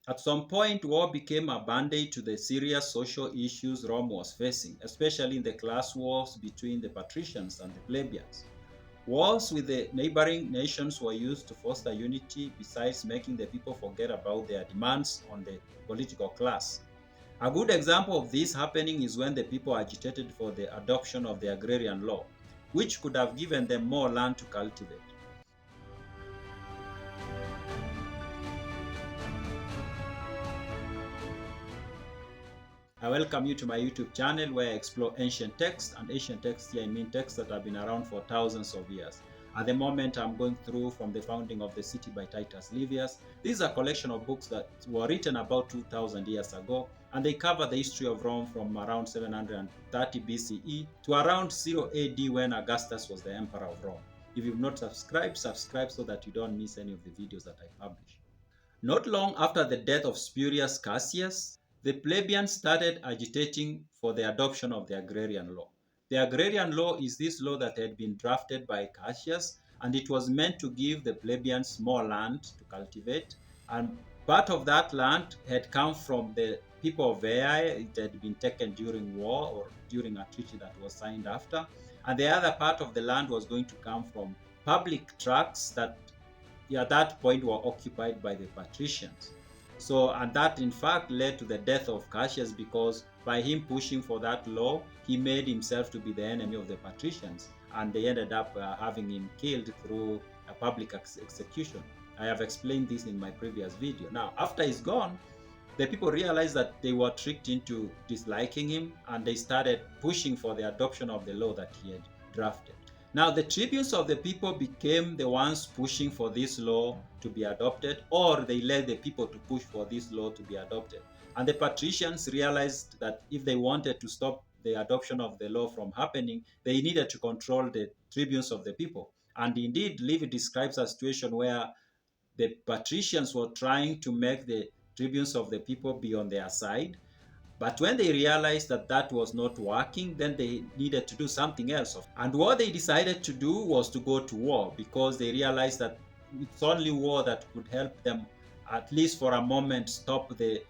At some point, war became a band-aid to the serious social issues Rome was facing, especially in the class wars between the Patricians and the Plebeians. Wars with the neighboring nations were used to foster unity, besides making the people forget about their demands on the political class. A good example of this happening is when the people agitated for the adoption of the Agrarian Law, which could have given them more land to cultivate. I welcome you to my YouTube channel where I explore ancient texts, and ancient texts here I mean texts that have been around for thousands of years. At the moment, I'm going through from the founding of the city by Titus Livius. This is a collection of books that were written about 2,000 years ago, and they cover the history of Rome from around 730 BCE to around 0 AD when Augustus was the emperor of Rome. If you've not subscribed, subscribe so that you don't miss any of the videos that I publish. Not long after the death of Spurius Cassius, the plebeians started agitating for the adoption of the Agrarian Law. The Agrarian Law is this law that had been drafted by Cassius, and it was meant to give the plebeians more land to cultivate, and part of that land had come from the people of Veii. It had been taken during war or during a treaty that was signed after, and the other part of the land was going to come from public tracts that at that point were occupied by the Patricians. So, and that in fact led to the death of Cassius, because by him pushing for that law, he made himself to be the enemy of the Patricians, and they ended up having him killed through a public execution. I have explained this in my previous video. Now, after he's gone, the people realized that they were tricked into disliking him, and they started pushing for the adoption of the law that he had drafted. Now, the tribunes of the people became the ones pushing for this law to be adopted, or they led the people to push for this law to be adopted. And the patricians realized that if they wanted to stop the adoption of the law from happening, they needed to control the tribunes of the people. And indeed, Livy describes a situation where the patricians were trying to make the tribunes of the people be on their side. But when they realized that that was not working, then they needed to do something else. And what they decided to do was to go to war, because they realized that it's only war that could help them, at least for a moment, stop the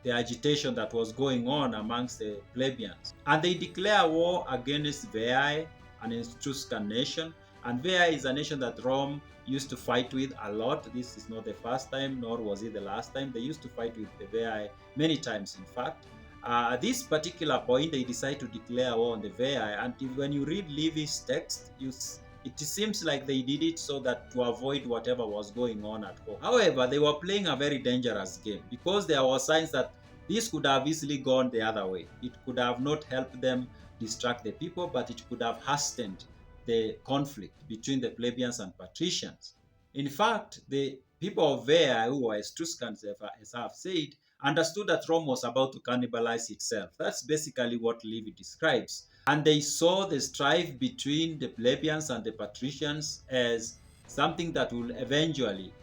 agitation that was going on amongst the plebeians. And they declare war against Veii, an Etruscan nation. And Veii is a nation that Rome used to fight with a lot. This is not the first time, nor was it the last time. They used to fight with the Veii many times, in fact. At this particular point, they decide to declare war on the Veii. And when you read Livy's text, it seems like they did it so that to avoid whatever was going on at home. However, they were playing a very dangerous game, because there were signs that this could have easily gone the other way. It could have not helped them distract the people, but it could have hastened the conflict between the plebeians and patricians. In fact, the people of Veii, who were Etruscans, as I have said, understood that Rome was about to cannibalize itself. That's basically what Livy describes. And they saw the strife between the plebeians and the patricians as something that will eventually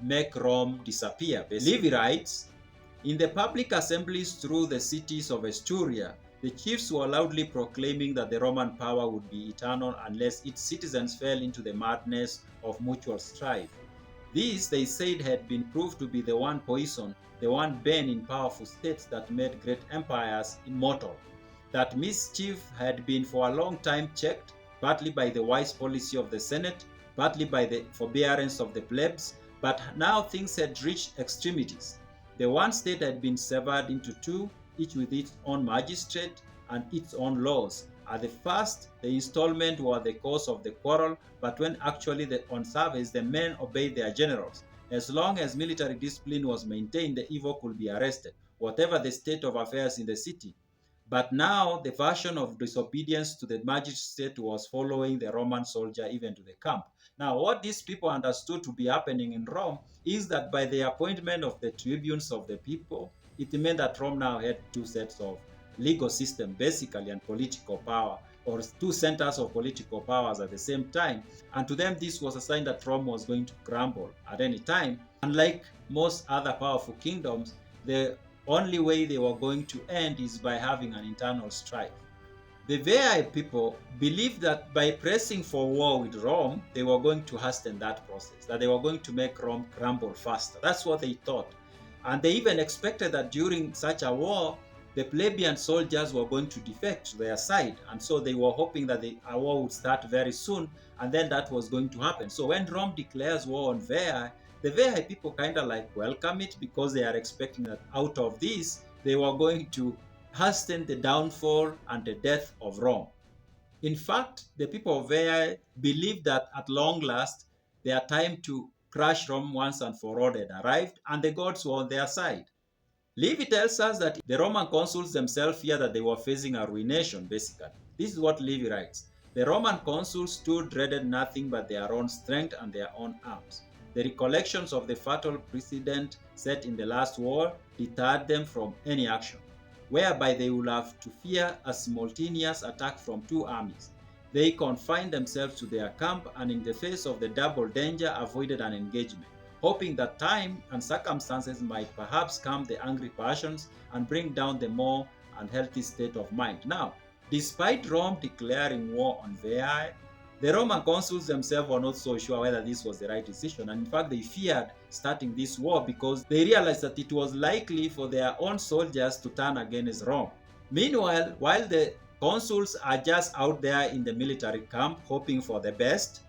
make Rome disappear. Livy writes, in the public assemblies through the cities of Etruria, the chiefs were loudly proclaiming that the Roman power would be eternal unless its citizens fell into the madness of mutual strife. This, they said, had been proved to be the one poison, the one bane in powerful states that made great empires immortal. That mischief had been for a long time checked, partly by the wise policy of the Senate, partly by the forbearance of the plebs, but now things had reached extremities. The one state had been severed into two, each with its own magistrate and its own laws. At the first, the installment were the cause of the quarrel, but when actually on service, the men obeyed their generals. As long as military discipline was maintained, the evil could be arrested, whatever the state of affairs in the city. But now the version of disobedience to the magistrate was following the Roman soldier even to the camp. Now, what these people understood to be happening in Rome is that by the appointment of the tribunes of the people, it meant that Rome now had two sets of legal system, basically, and political power, or two centers of political powers at the same time. And to them, this was a sign that Rome was going to crumble at any time. Unlike most other powerful kingdoms, the only way they were going to end is by having an internal strife. The Veii people believed that by pressing for war with Rome, they were going to hasten that process, that they were going to make Rome crumble faster. That's what they thought. And they even expected that during such a war, the plebeian soldiers were going to defect to their side. And so they were hoping that a war would start very soon, and then that was going to happen. So when Rome declares war on Veii, the Veii people kind of like welcome it, because they are expecting that out of this, they were going to hasten the downfall and the death of Rome. In fact, the people of Veii believed that at long last, their time to crush Rome once and for all had arrived, and the gods were on their side. Livy tells us that the Roman consuls themselves feared that they were facing a ruination, basically. This is what Livy writes. The Roman consuls too dreaded nothing but their own strength and their own arms. The recollections of the fatal precedent set in the last war deterred them from any action, whereby they would have to fear a simultaneous attack from two armies. They confined themselves to their camp, and in the face of the double danger avoided an engagement, hoping that time and circumstances might perhaps calm the angry passions and bring down the more unhealthy state of mind. Now, despite Rome declaring war on Veii, the Roman consuls themselves were not so sure whether this was the right decision, and in fact they feared starting this war because they realized that it was likely for their own soldiers to turn against Rome. Meanwhile, while the consuls are just out there in the military camp hoping for the best,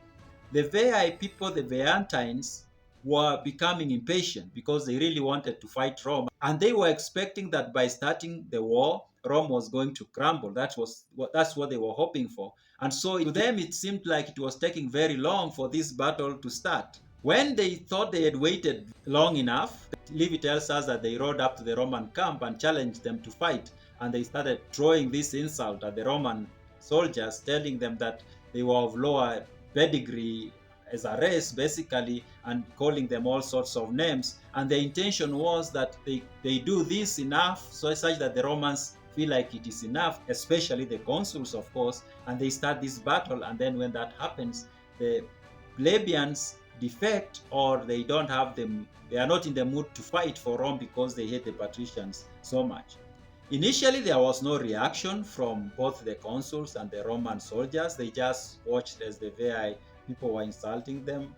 the Veii people, the Veientines, were becoming impatient because they really wanted to fight Rome, and they were expecting that by starting the war, Rome was going to crumble. That's what they were hoping for. And so to them, it seemed like it was taking very long for this battle to start. When they thought they had waited long enough, Livy tells us that they rode up to the Roman camp and challenged them to fight. And they started throwing this insult at the Roman soldiers, telling them that they were of lower pedigree as a race, basically, and calling them all sorts of names. And the intention was that they do this enough so such that the Romans feel like it is enough, especially the consuls, of course, and they start this battle. And then when that happens, the plebeians defect, or they don't have them, they are not in the mood to fight for Rome because they hate the patricians so much. Initially, there was no reaction from both the consuls and the Roman soldiers. They just watched as the Veii people were insulting them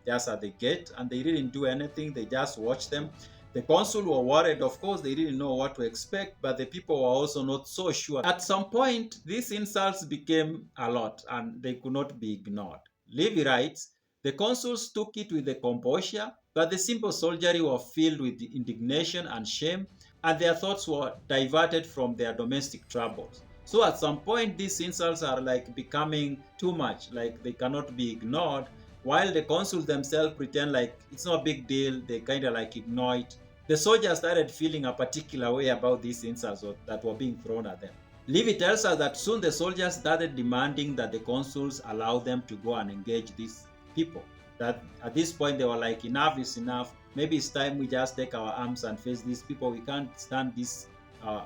just at the gate, and they didn't do anything. They just watched them. The consul were worried, of course, they didn't know what to expect, but the people were also not so sure. At some point, these insults became a lot, and they could not be ignored. Livy writes, the consuls took it with the composure, but the simple soldiery were filled with indignation and shame, and their thoughts were diverted from their domestic troubles. So at some point, these insults are like becoming too much, like they cannot be ignored, while the consuls themselves pretend like it's no big deal. They kind of like ignore it. The soldiers started feeling a particular way about these insults that were being thrown at them. Livy tells us that soon the soldiers started demanding that the consuls allow them to go and engage these people. That at this point they were like, enough is enough. Maybe it's time we just take our arms and face these people. We can't stand these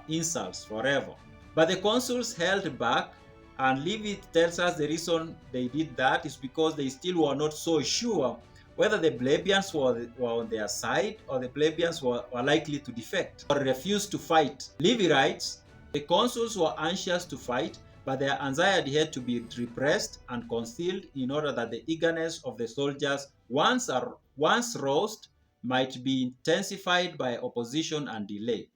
insults forever. But the consuls held back, and Livy tells us the reason they did that is because they still were not so sure whether the plebeians were on their side, or the plebeians were likely to defect or refuse to fight. Livy writes, the consuls were anxious to fight, but their anxiety had to be repressed and concealed in order that the eagerness of the soldiers, once roused, might be intensified by opposition and delay.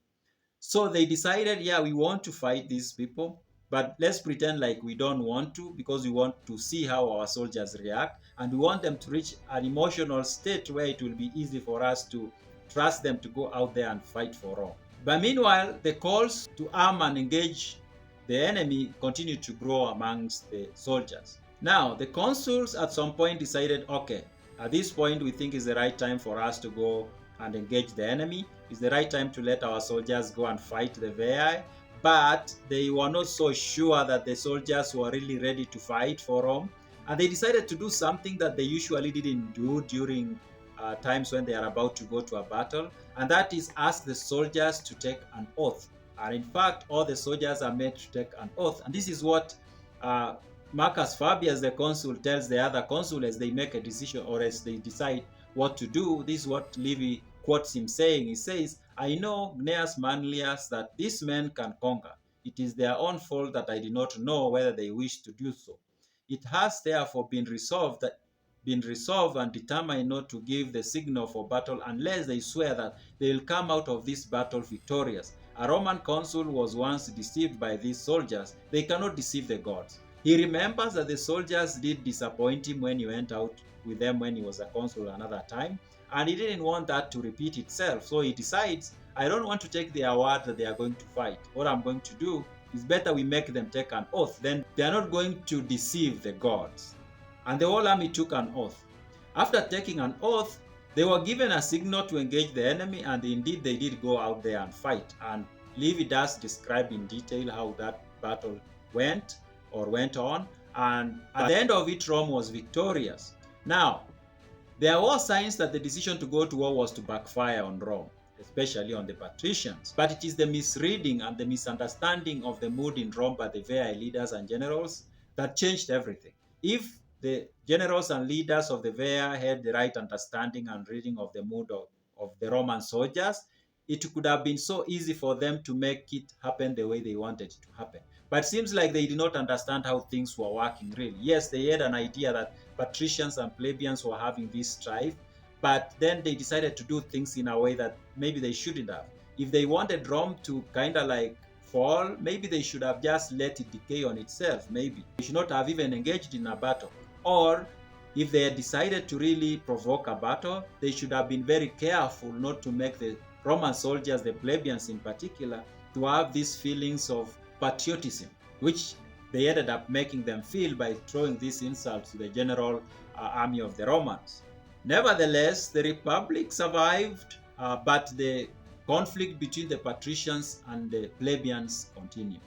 So they decided, yeah, we want to fight these people, but let's pretend like we don't want to, because we want to see how our soldiers react, and we want them to reach an emotional state where it will be easy for us to trust them to go out there and fight for Rome. But meanwhile, the calls to arm and engage the enemy continued to grow amongst the soldiers. Now, the consuls at some point decided, okay, at this point we think is the right time for us to go and engage the enemy. It's the right time to let our soldiers go and fight the Veii. But they were not so sure that the soldiers were really ready to fight for Rome. And they decided to do something that they usually didn't do during times when they are about to go to a battle. And that is ask the soldiers to take an oath. And in fact, all the soldiers are made to take an oath. And this is what Marcus Fabius, the consul, tells the other consul as they make a decision, or as they decide what to do. This is what Livy quotes him saying. He says, I know, Gnaeus Manlius, that these men can conquer. It is their own fault that I did not know whether they wish to do so. It has therefore been resolved that been resolved and determined not to give the signal for battle unless they swear that they will come out of this battle victorious. A Roman consul was once deceived by these soldiers. They cannot deceive the gods. He remembers that the soldiers did disappoint him when he went out with them when he was a consul another time, and he didn't want that to repeat itself. So he decides, I don't want to take their word that they are going to fight. What I'm going to do is better we make them take an oath. Then they are not going to deceive the gods. And the whole army took an oath. After taking an oath, they were given a signal to engage the enemy, and indeed they did go out there and fight. And Livy does describe in detail how that battle went on, and at the end of it, Rome was victorious. Now, there were signs that the decision to go to war was to backfire on Rome, especially on the Patricians. But it is the misreading and the misunderstanding of the mood in Rome by the Veii leaders and generals that changed everything. If the generals and leaders of the Veii had the right understanding and reading of the mood of the Roman soldiers, it could have been so easy for them to make it happen the way they wanted it to happen. But it seems like they did not understand how things were working really. Yes, they had an idea that Patricians and Plebeians were having this strife, but then they decided to do things in a way that maybe they shouldn't have. If they wanted Rome to kind of like fall, maybe they should have just let it decay on itself. Maybe they should not have even engaged in a battle. Or if they had decided to really provoke a battle, they should have been very careful not to make the Roman soldiers, the plebeians in particular, to have these feelings of patriotism, which they ended up making them feel by throwing these insults to the general army of the Romans. Nevertheless, the Republic survived, but the conflict between the patricians and the plebeians continued.